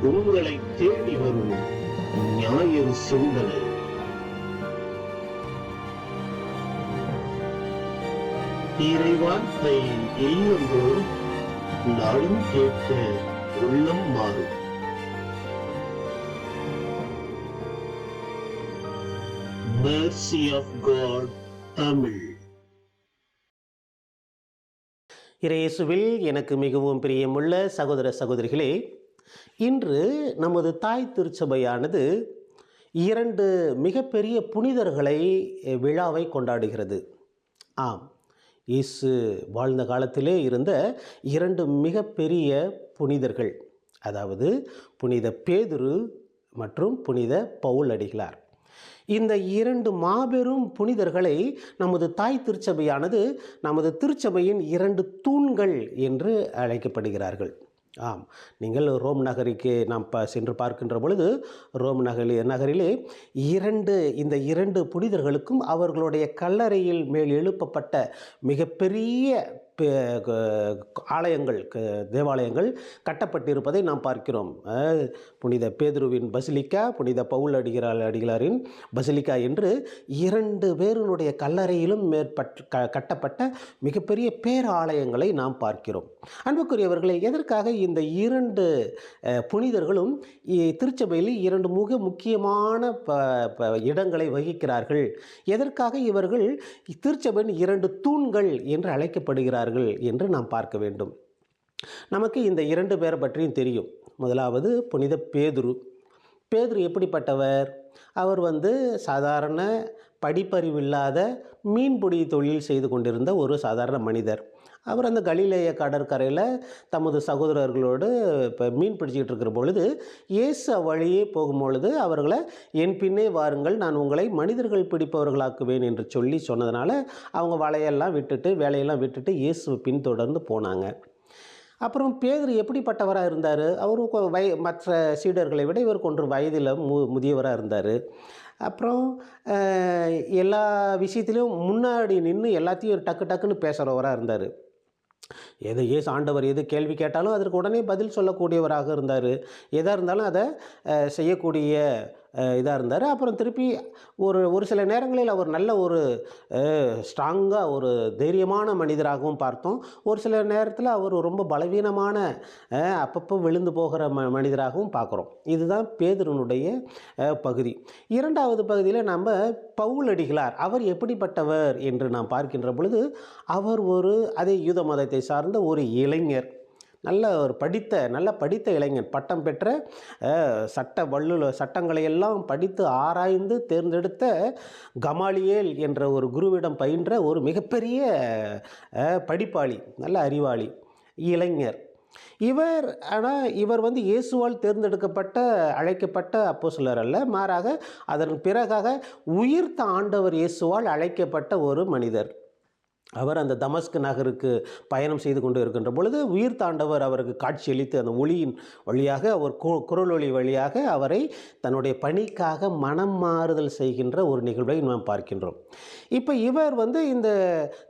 உங்களை தேடி வரும் ஞாயிறு சிந்தனை. இறைவார்த்தை இல்லந்தோறும் நாளும் கேட்க உள்ளம் மாறும். Mercy of God Tamil. இயேசுவில் எனக்கு மிகவும் பிரியமுள்ள சகோதர சகோதரிகளே, இன்று நமது தாய் திருச்சபையானது 2 மிகப்பெரிய புனிதர்களை விழாவை கொண்டாடுகிறது. ஆம், இயேசு வாழ்ந்த காலத்திலே இருந்த 2 மிகப்பெரிய புனிதர்கள், அதாவது புனித பேதுரு மற்றும் புனித பவுல் அடிகளார். இந்த 2 மாபெரும் புனிதர்களை நமது தாய் திருச்சபையானது நமது திருச்சபையின் 2 தூண்கள் என்று அழைக்கப்படுகிறார்கள். ஆம், நீங்கள் ரோம் நகருக்கு நாம் சென்று பார்க்கின்ற பொழுது ரோம் நகரிலே இந்த 2 புனிதர்களுக்கும் அவர்களுடைய கல்லறையில் மேல் எழுப்பப்பட்ட மிகப்பெரிய ஆலயங்கள், தேவாலயங்கள் கட்டப்பட்டிருப்பதை நாம் பார்க்கிறோம். புனித பேதுருவின் பசிலிக்கா, புனித பவுல் அடிகளாரின் பசிலிக்கா என்று 2 பேருடைய கல்லறையிலும் கட்டப்பட்ட மிகப்பெரிய பேராலயங்களை நாம் பார்க்கிறோம். அன்புக்குரியவர்களை, எதற்காக இந்த 2 புனிதர்களும் திருச்சபையில் 2 மிக முக்கியமான இடங்களை வகிக்கிறார்கள்? எதற்காக இவர்கள் திருச்சபையின் 2 தூண்கள் என்று அழைக்கப்படுகிறார்கள் என்று நாம் பார்க்க வேண்டும். நமக்கு இந்த 2 பேரை பற்றியும் தெரியும். முதலாவது புனித பேதுரு. பேதுரு எப்படிப்பட்டவர்? அவர் சாதாரண படிப்பறிவில்லாத மீன்பிடி தொழில் செய்து கொண்டிருந்த ஒரு சாதாரண மனிதர். அவர் அந்த கலிலேய கடற்கரையில் தமது சகோதரர்களோடு மீன் பிடிச்சிக்கிட்டு இருக்கிற பொழுது இயேசு வழியே போகும்பொழுது அவர்களை, என் பின்னே வாருங்கள், நான் உங்களை மனிதர்கள் பிடிப்பவர்களாக்குவேன் என்று சொன்னதுனால அவங்க வேலையெல்லாம் விட்டுட்டு இயேசு பின்தொடர்ந்து போனாங்க. அப்புறம் பேதுரு எப்படிப்பட்டவராக இருந்தார்? அவர் மற்ற சீடர்களை விட இவர் கொஞ்சம் வயதில் முதியவராக இருந்தார். அப்புறம் எல்லா விஷயத்திலையும் முன்னாடி நின்று எல்லாத்தையும் டக்குன்னு பேசுகிறவராக இருந்தார். ஏசு ஆண்டவர் எது கேள்வி கேட்டாலும் அதற்கு உடனே பதில் சொல்லக்கூடியவராக இருந்தார். எதாக இருந்தாலும் அதை செய்யக்கூடிய இதாக இருந்தார். அப்புறம் திருப்பி ஒரு சில நேரங்களில் அவர் நல்ல ஒரு ஸ்ட்ராங்காக ஒரு தைரியமான மனிதராகவும் பார்த்தோம். ஒரு சில நேரத்தில் அவர் ரொம்ப பலவீனமான அப்பப்போ விழுந்து போகிற மனிதராகவும் பார்க்குறோம். இதுதான் பேதுருனுடைய பகுதி. 2வது பகுதியில் நம்ம பவுல் அடிகளார், அவர் எப்படிப்பட்டவர் என்று நாம் பார்க்கின்ற பொழுது, அவர் அதே யூத மதத்தை சார்ந்த ஒரு இளைஞர், நல்ல படித்த இளைஞர், பட்டம் பெற்ற சட்டங்களையெல்லாம் படித்து ஆராய்ந்து தேர்ந்தெடுத்த கமாலியேல் என்ற ஒரு குருவிடம் பயின்ற ஒரு மிகப்பெரிய படிப்பாளி, நல்ல அறிவாளி இளைஞர் இவர். ஆனால் இவர் இயேசுவால் தேர்ந்தெடுக்கப்பட்ட அழைக்கப்பட்ட அப்போஸ்தலர் அல்ல, மாறாக அதன் பிறகாக உயிர்த்த ஆண்டவர் இயேசுவால் அழைக்கப்பட்ட ஒரு மனிதர். அவர் அந்த தமஸ்கு நகருக்கு பயணம் செய்து கொண்டு இருக்கின்ற பொழுது உயிர் தாண்டவர் அவருக்கு காட்சியளித்து அந்த ஒளியின் வழியாக, அவர் குரல் ஒளி வழியாக அவரை தன்னுடைய பணிக்காக மனம் மாறுதல் செய்கின்ற ஒரு நிகழ்வை நாம் பார்க்கின்றோம். இப்போ இவர் இந்த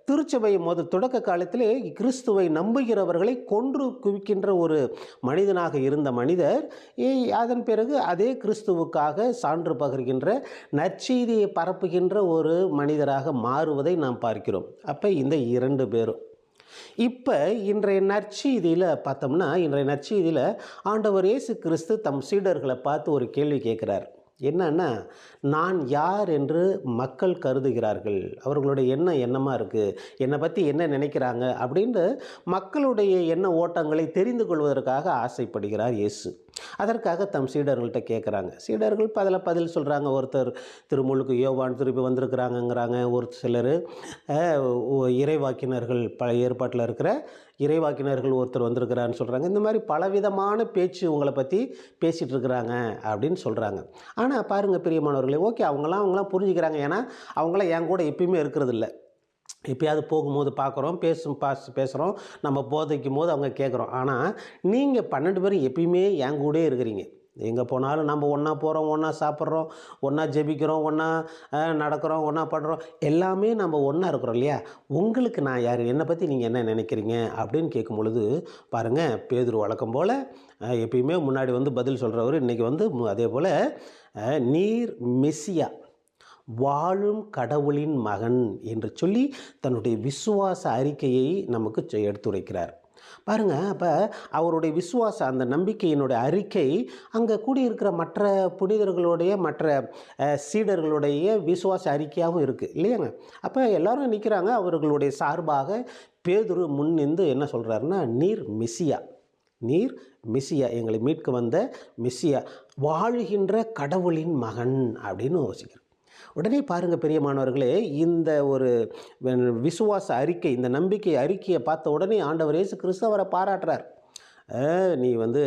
திருச்சபை தொடக்க காலத்திலே கிறிஸ்துவை நம்புகிறவர்களை கொன்று குவிக்கின்ற ஒரு மனிதனாக இருந்த மனிதர், அதன் பிறகு அதே கிறிஸ்துவுக்காக சான்று பகர்கின்ற, நற்செய்தியை பரப்புகின்ற ஒரு மனிதராக மாறுவதை நாம் பார்க்கிறோம். அப்போ இந்த 2 பேரும் இப்போ இன்றைய நற்செய்தியில் பார்த்தோம்னா, இன்றைய நற்செய்தியில் ஆண்டவர் இயேசு கிறிஸ்து தம் சீடர்களை பார்த்து ஒரு கேள்வி கேட்குறார். என்னன்னா, நான் யார் என்று மக்கள் கருதுகிறார்கள்? அவர்களுடைய எண்ணம் என்னமாக இருக்குது? என்னை பற்றி என்ன நினைக்கிறாங்க அப்படின்ட்டு மக்களுடைய எண்ண ஓட்டங்களை தெரிந்து கொள்வதற்காக ஆசைப்படுகிறார் இயேசு. அதற்காக தம் சீடர்கள்ட்ட கேட்குறாங்க. சீடர்கள் அதில் பதில் சொல்கிறாங்க. ஒருத்தர் திருமுழுக்கு யோவான் திருப்பி வந்திருக்கிறாங்கங்கிறாங்க. ஒரு சிலர் இறைவாக்கினர்கள், பழைய ஏற்பாட்டில் இருக்கிற இறைவாக்கினர்கள் ஒருத்தர் வந்திருக்கிறான்னு சொல்கிறாங்க. இந்த மாதிரி பலவிதமான பேச்சு உங்களை பற்றி பேசிகிட்டு இருக்கிறாங்க அப்படின்னு சொல்கிறாங்க. ஆனால் பாருங்கள் பிரியமானவர்களே, ஓகே, அவங்களாம் புரிஞ்சுக்கிறாங்க. ஏன்னா அவங்களாம் என் கூட எப்பயுமே இருக்கிறதில்ல. எப்பயாவது போகும்போது பார்க்குறோம், பேசுகிறோம், நம்ம போதைக்கும் போது அவங்க கேட்குறோம். ஆனால் நீங்கள் 12 பேரும் எப்பயுமே என் கூட இருக்கிறீங்க. எங்கே போனாலும் நம்ம ஒன்றா போகிறோம், ஒன்றா சாப்பிட்றோம், ஒன்றா ஜெபிக்கிறோம், ஒன்றா நடக்கிறோம், ஒன்றா படுறோம், எல்லாமே நம்ம ஒன்றா இருக்கிறோம் இல்லையா? உங்களுக்கு நான் யார், என்னை பற்றி நீங்கள் என்ன நினைக்கிறீங்க அப்படின்னு கேட்கும் பொழுது பாருங்கள், பேதுரு வழக்கம் போல் எப்பயுமே முன்னாடி வந்து பதில் சொல்கிறவர் இன்றைக்கி வந்து அதே போல் நீர் மெசியா, வாழும் கடவுளின் மகன் என்று சொல்லி தன்னுடைய விசுவாச அறிக்கையை நமக்கு எடுத்துரைக்கிறார். பாருங்க, அப்போ அவருடைய விசுவாச அந்த நம்பிக்கையினுடைய அறிக்கை அங்கே கூடியிருக்கிற மற்ற புனிதர்களுடைய மற்ற சீடர்களுடைய விசுவாச அறிக்கையாகவும் இருக்குது இல்லையாங்க? அப்போ எல்லாரும் நிற்கிறாங்க. அவர்களுடைய சார்பாக பேதுரு முன் நின்று என்ன சொல்கிறாருன்னா, நீர் மெசியா, நீர் மெசியா, எங்களை மீட்க வந்த மெசியா, வாழுகின்ற கடவுளின் மகன் அப்படின்னு யோசிக்கிறேன். உடனே பாருங்கள் பிரியமானவர்களே, இந்த ஒரு விசுவாச அறிக்கை, இந்த நம்பிக்கை அறிக்கையை பார்த்த உடனே ஆண்டவர் இயேசு கிறிஸ்து அவரை பாராட்டுறார். நீ வந்து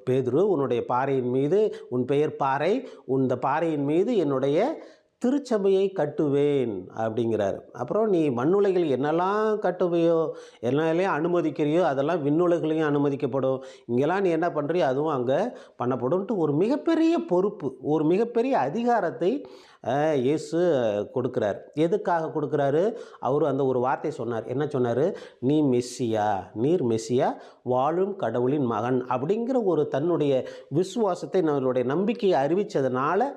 பேதுரு, உன்னுடைய பாறையின் மீது, உன் பெயர் பாறை, இந்த பாறையின் மீது என்னுடைய திருச்சபையை கட்டுவேன் அப்படிங்கிறார். அப்புறம் நீ மண்ணுலகில் என்னெல்லாம் கட்டுவையோ, என்னெல்லாம் அனுமதிக்கிறியோ அதெல்லாம் விண்ணுலகிலையும் அனுமதிக்கப்படும். இங்கெல்லாம் நீ என்ன பண்ணுறியோ அதுவும் அங்கே பண்ணப்படும்ட்டு ஒரு மிகப்பெரிய பொறுப்பு, ஒரு மிகப்பெரிய அதிகாரத்தை இயேசு கொடுக்குறார். எதுக்காக கொடுக்குறாரு? அவர் அந்த ஒரு வார்த்தை சொன்னார். என்ன சொன்னார்? நீ மெஸ்ஸியா, நீர் மெஸ்ஸியா, வாழும் கடவுளின் மகன் அப்படிங்கிற ஒரு தன்னுடைய விசுவாசத்தை, நம்மளுடைய நம்பிக்கையை அறிவித்ததுனால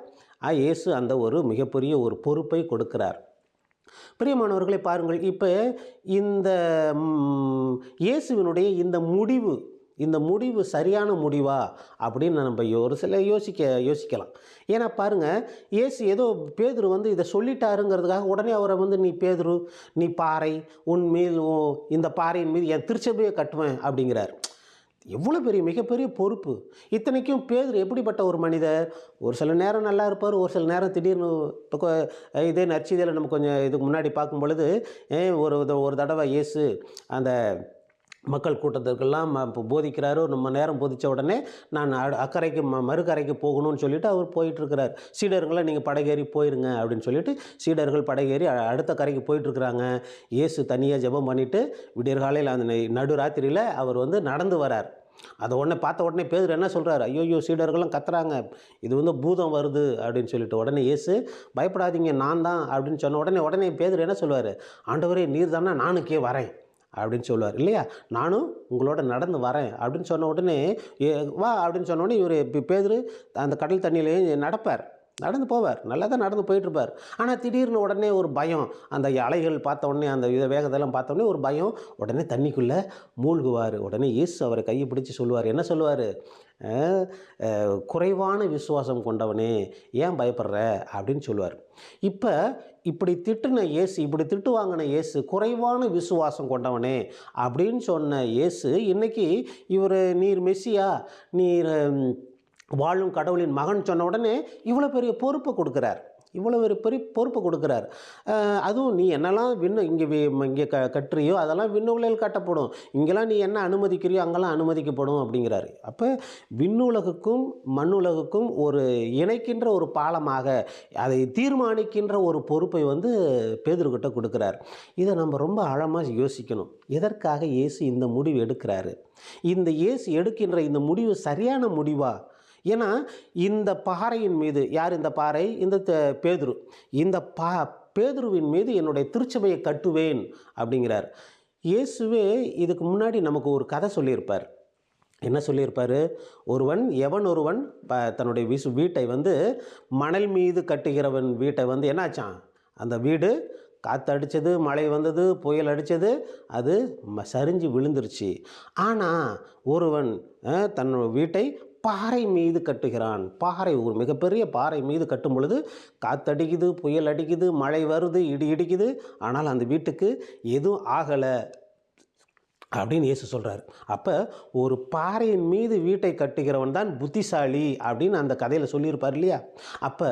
இயேசு அந்த ஒரு மிகப்பெரிய ஒரு பொறுப்பை கொடுக்கிறார். பிரியமானவர்களை பாருங்கள், இப்போ இந்த இயேசுவினுடைய இந்த முடிவு சரியான முடிவா அப்படின்னு நம்ம ஒரு சில யோசிக்கலாம். ஏன்னா பாருங்கள், இயேசு ஏதோ பேதுரு வந்து இதை சொல்லிட்டாருங்கிறதுக்காக உடனே அவரை வந்து நீ பேதுரு, நீ பாறை, உன் மீது இந்த பாறையின் மீது என் திருச்சபையை கட்டுவேன் அப்படிங்கிறார். எவ்வளோ பெரிய மிகப்பெரிய பொறுப்பு! இத்தனைக்கும் பேதுரு எப்படிப்பட்ட ஒரு மனிதர்? ஒரு சில நேரம் நல்லா இருப்பார், ஒரு சில நேரம் திடீர்னு இப்போ இதே நற்செய்தியில் நம்ம கொஞ்சம் இதுக்கு முன்னாடி பார்க்கும் பொழுது ஒரு தடவை இயேசு அந்த மக்கள் கூட்டத்திற்கெல்லாம் போதிக்கிறாரு. நம்ம நேரம் போதித்த உடனே நான் அக்கறைக்கு மறுக்கரைக்கு போகணும்னு சொல்லிவிட்டு அவர் போயிட்டுருக்கிறார். சீடர்களை நீங்கள் படகேறி போயிருங்க அப்படின்னு சொல்லிட்டு சீடர்கள் படகேறி அடுத்த கரைக்கு போயிட்டுருக்குறாங்க. இயேசு தனியாக ஜெபம் பண்ணிவிட்டு விடியற்காலையில் அந்த நடுராத்திரியில் அவர் வந்து நடந்து வரார். அதை பார்த்த உடனே பேதுரு என்ன சொல்கிறார்? ஐயோ, சீடர்களும் கத்துறாங்க, இது வந்து பூதம் வருது அப்படின்னு சொல்லிட்டு உடனே இயேசு பயப்படாதீங்க, நான் தான் அப்படின்னு சொன்ன உடனே பேதுரு என்ன சொல்லுவார்? ஆண்டவரே நீர் தானே, நானுக்கே வரேன் அப்படின்னு சொல்லுவார் இல்லையா? நானும் உங்களோட நடந்து வரேன் அப்படின்னு சொன்ன உடனே வா அப்படின்னு சொன்ன உடனே இவர் பேதுரு அந்த கடல் தண்ணியிலே நடந்து போவார். நல்லா தான் நடந்து போயிட்டுருப்பார். ஆனால் திடீர்னு உடனே ஒரு பயம், அந்த அலைகள் பார்த்த உடனே, அந்த வேகத்தெல்லாம் பார்த்த உடனே ஒரு பயம், உடனே தண்ணிக்குள்ளே மூழ்குவார். உடனே இயேசு அவரை கையை பிடிச்சி சொல்லுவார். என்ன சொல்லுவார்? குறைவான விசுவாசம் கொண்டவனே, ஏன் பயப்படுற அப்படின்னு சொல்லுவார். இப்போ இப்படி திட்டு வாங்கின இயேசு, குறைவான விசுவாசம் கொண்டவனே அப்படின்னு சொன்ன இயேசு இன்னைக்கு நீர் மெஸ்ஸியா, நீர் வாழும் கடவுளின் மகன் சொன்ன உடனே இவ்வளோ பெரிய பொறுப்பை கொடுக்குறார். அதுவும் நீ என்னெல்லாம் இங்கே கட்டுறியோ அதெல்லாம் விண்ணுலகில் கட்டப்படும், இங்கெல்லாம் நீ என்ன அனுமதிக்கிறியோ அங்கெல்லாம் அனுமதிக்கப்படும் அப்படிங்கிறாரு. அப்போ விண்ணுலகுக்கும் மண்ணுலகுக்கும் ஒரு இணைக்கின்ற ஒரு பாலமாக, அதை தீர்மானிக்கின்ற ஒரு பொறுப்பை வந்து பேதுருக்கிட்ட கொடுக்குறார். இதை நம்ம ரொம்ப ஆழமாக யோசிக்கணும். எதற்காக இயேசு இந்த முடிவு எடுக்கிறாரு? இந்த இயேசு எடுக்கின்ற இந்த முடிவு சரியான முடிவா? ஏன்னா இந்த பாறையின் மீது, யார் இந்த பாறை? இந்த பேதுரு. இந்த பேதுருவின் மீது என்னுடைய திருச்சபையை கட்டுவேன் அப்படிங்கிறார். இயேசுவே இதுக்கு முன்னாடி நமக்கு ஒரு கதை சொல்லியிருப்பார். என்ன சொல்லியிருப்பார்? எவன் ஒருவன் தன்னுடைய வீட்டை வந்து மணல் மீது கட்டுகிறவன் வீட்டை வந்து என்னாச்சான், அந்த வீடு காற்று அடித்தது, மழை வந்தது, புயல் அடித்தது, அது சரிஞ்சு விழுந்துருச்சு. ஆனால் ஒருவன் தன் வீட்டை பாறை மீது கட்டுகிறான். ஒரு மிகப்பெரிய பாறை மீது கட்டும் பொழுது காற்றடிக்குது, புயல் அடிக்குது, மழை வருது, இடி இடிக்குது, ஆனால் அந்த வீட்டுக்கு எதுவும் ஆகலை அப்படின்னு இயேசு சொல்கிறார். அப்போ ஒரு பாறையின் மீது வீட்டை கட்டுகிறவன் தான் புத்திசாலி அப்படின்னு அந்த கதையில் சொல்லியிருப்பார் இல்லையா? அப்போ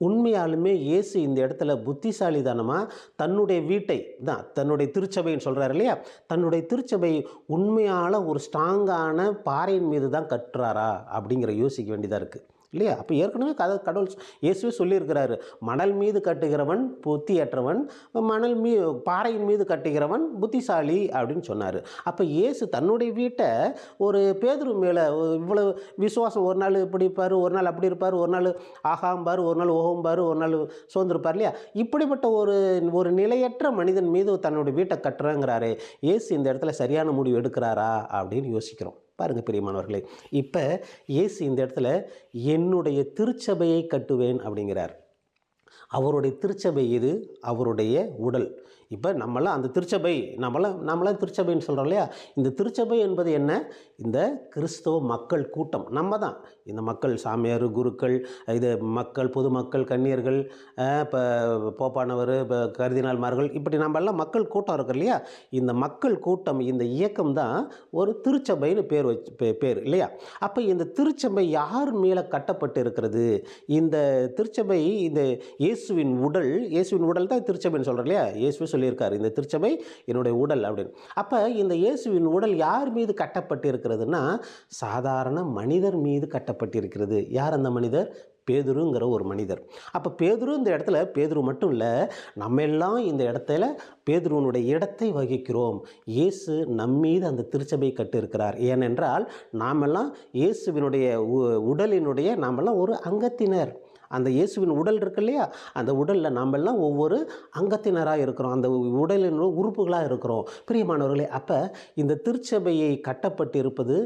உண்மையாலுமே இயேசு இந்த இடத்துல புத்திசாலிதானமாக தன்னுடைய வீட்டை தான், தன்னுடைய திருச்சபைன்னு சொல்கிறார் இல்லையா? தன்னுடைய திருச்சபை உண்மையான ஒரு ஸ்ட்ராங்கான பாறையின் மீது தான் கட்டுறாரா அப்படிங்கிற யோசிக்க வேண்டியதாக இருக்குது இல்லையா? அப்போ ஏற்கனவே கடவுள் இயேசுவே சொல்லியிருக்கிறாரு, மணல் மீது கட்டுகிறவன் புத்தியற்றவன், பாறையின் மீது கட்டுகிறவன் புத்திசாலி அப்படின்னு சொன்னார். அப்போ இயேசு தன்னுடைய வீட்டை ஒரு பேதுரு மேலே இவ்வளவு விசுவாசம், ஒரு நாள் இப்படி இருப்பார், ஒரு நாள் அப்படி இருப்பார், ஒரு நாள் ஆகாம்பார், ஒரு நாள் ஓகம்பார், ஒரு நாள் சோர்ந்திருப்பார் இல்லையா? இப்படிப்பட்ட ஒரு நிலையற்ற மனிதன் மீது தன்னுடைய வீட்டை கட்டுறேங்கிறாரே, இயேசு இந்த இடத்துல சரியான முடிவு எடுக்கிறாரா அப்படின்னு யோசிக்கிறோம். பாருங்கள் பிரியமானவர்களே, இப்போ இயேசு இந்த இடத்துல என்னுடைய திருச்சபையை கட்டுவேன் அப்படிங்கிறார். அவருடைய திருச்சபை இது, அவருடைய உடல். இப்போ நம்மளாம் அந்த திருச்சபை, நம்மளாம் திருச்சபைன்னு சொல்கிறோம் இல்லையா? இந்த திருச்சபை என்பது என்ன? இந்த கிறிஸ்தவ மக்கள் கூட்டம். நம்ம தான் இந்த மக்கள், சாமியார், குருக்கள், இது மக்கள், பொதுமக்கள், கன்னியர்கள், இப்போ போப்பானவர், இப்போ கர்தினால்மார்கள், இப்படி நம்மெல்லாம் மக்கள் கூட்டம் இருக்கு இல்லையா? இந்த மக்கள் கூட்டம், இந்த இயக்கம் தான் ஒரு திருச்சபைன்னு பேர் இல்லையா? அப்போ இந்த திருச்சபை யார் மேலே கட்டப்பட்டு இருக்கிறது? இந்த திருச்சபை, இந்த இயேசுவின் உடல் தான் திருச்சபைன்னு சொல்கிறோம் இல்லையா? இயேசுவே சொல்லியிருக்காரு, இந்த திருச்சபை என்னுடைய உடல் அப்படின்னு. அப்போ இந்த இயேசுவின் உடல் யார் மீது கட்டப்பட்டு இருக்கிறதுனா, சாதாரண மனிதர் மீது கட்டப்பட்டிருக்கிறது. யார் அந்த மனிதர்? பேதுருங்கிற ஒரு மனிதர். அப்போ பேதுரு இந்த இடத்துல, பேதுரு மட்டும் இல்லை, நம்ம எல்லாம் இந்த இடத்துல பேதுருவனுடைய இடத்தை வகிக்கிறோம். இயேசு நம்மீது அந்த திருச்சபை கட்டிருக்கிறார். ஏனென்றால் நாமெல்லாம் இயேசுவினுடைய உடலினுடைய நாமெல்லாம் ஒரு அங்கத்தினர். அந்த இயேசுவின் உடல் இருக்கு இல்லையா? அந்த உடலில் நாமெல்லாம் ஒவ்வொரு அங்கத்தினராக இருக்கிறோம், அந்த உடலின் உறுப்புகளாக இருக்கிறோம். பிரியமானவர்களே, அப்போ இந்த திருச்சபையை கட்டப்பட்டிருப்பது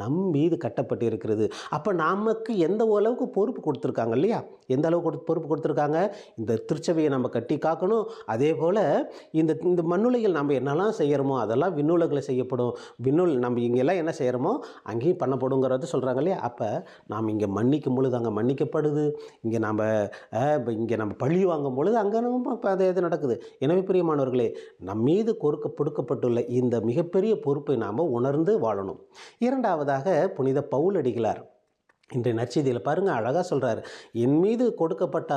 நம் மீது கட்டப்பட்டு இருக்கிறது. அப்போ நமக்கு எந்த அளவுக்கு பொறுப்பு கொடுத்துருக்காங்க இல்லையா? எந்த அளவுக்கு பொறுப்பு கொடுத்துருக்காங்க? இந்த திருச்சபையை நம்ம கட்டி காக்கணும். அதே போல் இந்த மண்ணுலகில் நம்ம என்னெல்லாம் செய்கிறோமோ அதெல்லாம் விண்ணுலகில் செய்யப்படும். நம்ம இங்கெல்லாம் என்ன செய்கிறோமோ அங்கேயும் பண்ணப்படுங்கிறது சொல்கிறாங்க இல்லையா? அப்போ நாம் இங்கே மன்னிக்கும் பொழுது அங்கே மன்னிக்கப்படுது. இங்கே நம்ம பழி வாங்கும் பொழுது அங்கே நம்ம அது எது நடக்குது. எனவே பிரியமானவர்களே, நம் மீது கொடுக்கப்பட்டுள்ள இந்த மிகப்பெரிய பொறுப்பை நாம் உணர்ந்து வாழணும். இரண்டாவதாக புனித பவுல் அடிகளார் இன்றைய நற்செய்தியில் பாருங்கள், அழகாக சொல்கிறார், என் மீது கொடுக்கப்பட்ட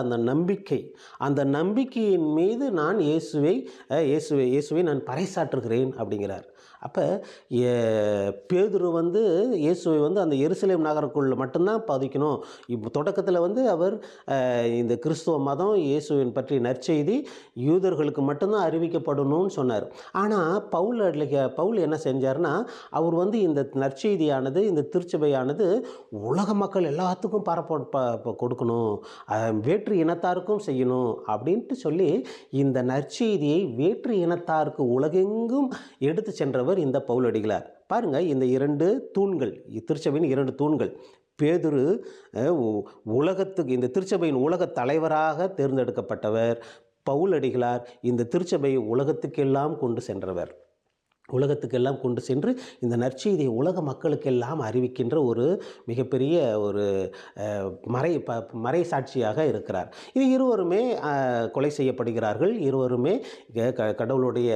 அந்த நம்பிக்கையின் மீது நான் இயேசுவை நான் பறைசாற்றுகிறேன் அப்படிங்கிறார். அப்போ பேதுரு இயேசுவை அந்த எருசலேம் நகருக்குள்ள மட்டும்தான் பதிக்கணும். இப்போ தொடக்கத்தில் அவர் இந்த கிறிஸ்துவ மதம், இயேசுவின் பற்றி நற்செய்தி யூதர்களுக்கு மட்டும்தான் அறிவிக்கப்படணும்னு சொன்னார். ஆனால் பவுல் என்ன செஞ்சார்னா, அவர் இந்த நற்செய்தியானது, இந்த திருச்சபையானது உலக மக்கள் எல்லாத்துக்கும் கொடுக்கணும், வேற்று இனத்தாருக்கும் செய்யணும் அப்படின்ட்டு சொல்லி இந்த நற்செய்தியை வேற்று இனத்தாருக்கு உலகெங்கும் எடுத்து சென்றவர் இந்த பவுல் அடிகளார். பாருங்க, இந்த இரண்டு தூண்கள், திருச்சபையின் இரண்டு தூண்கள். பேதுரு உலகத்துக்கு, இந்த திருச்சபையின் உலக தலைவராக தேர்ந்தெடுக்கப்பட்டவர். பவுல் அடிகளார் இந்த திருச்சபையை உலகத்துக்கெல்லாம் கொண்டு சென்று இந்த நற்செய்தியை உலக மக்களுக்கெல்லாம் அறிவிக்கின்ற ஒரு மிகப்பெரிய ஒரு மறை சாட்சியாக இருக்கிறார். இது இருவருமே கொலை செய்யப்படுகிறார்கள். இருவருமே கடவுளுடைய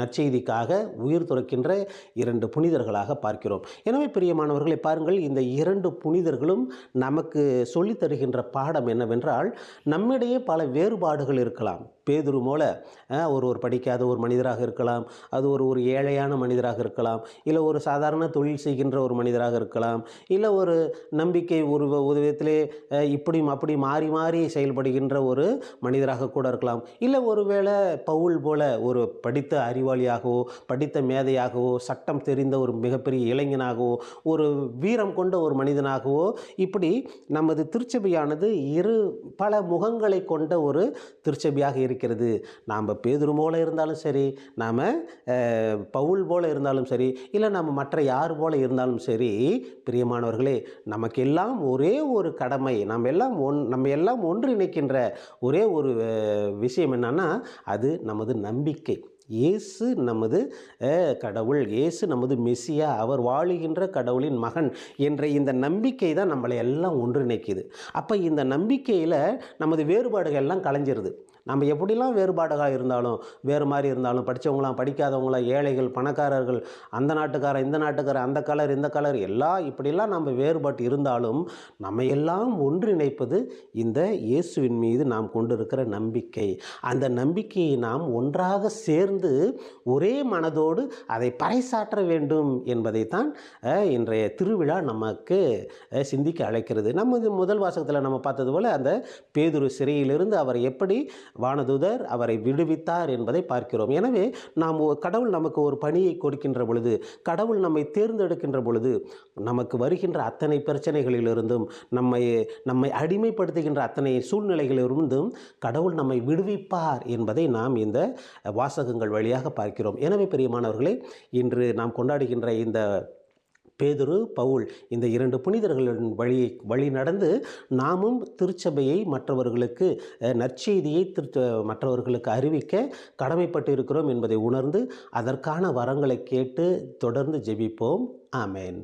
நற்செய்திக்காக உயிர் துறக்கின்ற இரண்டு புனிதர்களாக பார்க்கிறோம். எனவே பிரியமானவர்களை பாருங்கள், இந்த இரண்டு புனிதர்களும் நமக்கு சொல்லித் தருகின்ற பாடம் என்னவென்றால், நம்மிடையே பல வேறுபாடுகள் இருக்கலாம். பேதுரு போல ஒரு படிக்காத ஒரு மனிதராக இருக்கலாம், அது ஒரு ஏழையான மனிதராக இருக்கலாம், இல்லை ஒரு சாதாரண தொழில் செய்கின்ற ஒரு மனிதராக இருக்கலாம், இல்லை ஒரு நம்பிக்கை ஒரு விதத்திலே இப்படியும் அப்படி மாறி மாறி செயல்படுகின்ற ஒரு மனிதராக கூட இருக்கலாம். இல்லை ஒருவேளை பவுல் போல ஒரு படித்த அறிவாளியாகவோ, படித்த மேதையாகவோ, சட்டம் தெரிந்த ஒரு மிகப்பெரிய இளைஞனாகவோ, ஒரு வீரம் கொண்ட ஒரு மனிதனாகவோ, இப்படி நமது திருச்சபையானது பல முகங்களை கொண்ட ஒரு திருச்சபையாக இருக்கிறது. நாம் பேதுரு போல இருந்தாலும் சரி, நாம் பவுல் போல இருந்தாலும் சரி, இல்லை நம்ம மற்ற யார் போல இருந்தாலும் சரி, பிரியமானவர்களே, நமக்கெல்லாம் ஒரே ஒரு கடமை, நம்ம எல்லாம் ஒன்றிணைக்கின்ற ஒரே ஒரு விஷயம் என்னன்னா, அது நமது நம்பிக்கை. இயேசு நமது கடவுள், இயேசு நமது மெசியா, அவர் வாழுகின்ற கடவுளின் மகன் என்ற இந்த நம்பிக்கை தான் நம்மளை எல்லாம் ஒன்றிணைக்குது. அப்போ இந்த நம்பிக்கையில் நமது வேறுபாடுகள் எல்லாம் கலைஞ்சிருது. நம்ம எப்படிலாம் வேறுபாடுகள் இருந்தாலும், வேறு மாதிரி இருந்தாலும், படித்தவங்களாம் படிக்காதவங்களாம், ஏழைகள் பணக்காரர்கள், அந்த நாட்டுக்காரன் இந்த நாட்டுக்காரன், அந்த கலர் இந்த கலர், இப்படிலாம் நம்ம வேறுபாட்டு இருந்தாலும் நம்ம எல்லாம் ஒன்றிணைப்பது இந்த இயேசுவின் மீது நாம் கொண்டிருக்கிற நம்பிக்கை. அந்த நம்பிக்கையை நாம் ஒன்றாக சேர்ந்து இணைந்து ஒரே மனதோடு அதை பறைசாற்ற வேண்டும் என்பதைத்தான் இன்றைய திருவிழா நமக்கு சிந்திக்க அழைக்கிறது. நம்ம முதல் வாசகத்தில் நம்ம பார்த்தது போல் அந்த பேதுரு சிறையிலிருந்து அவர் எப்படி வானதூதர் அவரை விடுவித்தார் என்பதை பார்க்கிறோம். எனவே நாம் கடவுள் நமக்கு ஒரு பணியை கொடுக்கின்ற பொழுது, கடவுள் நம்மை தேர்ந்தெடுக்கின்ற பொழுது, நமக்கு வருகின்ற அத்தனை பிரச்சனைகளிலிருந்தும் நம்மை அடிமைப்படுத்துகின்ற அத்தனை சூழ்நிலைகளிலிருந்தும் கடவுள் நம்மை விடுவிப்பார் என்பதை நாம் இந்த வாசகங்கள் வழியாக பார்க்கிறோம். எனவே பிரியமானவர்களே, இன்று நாம் கொண்டாடுகின்ற இந்த பேதுரு, பவுல் இந்த 2 புனிதர்களின் வழி நடந்து நாமும் திருச்சபையை மற்றவர்களுக்கு நற்செய்தியை மற்றவர்களுக்கு அறிவிக்க கடமைப்பட்டு இருக்கிறோம் என்பதை உணர்ந்து அதற்கான வரங்களை கேட்டு தொடர்ந்து ஜெபிப்போம். ஆமென்.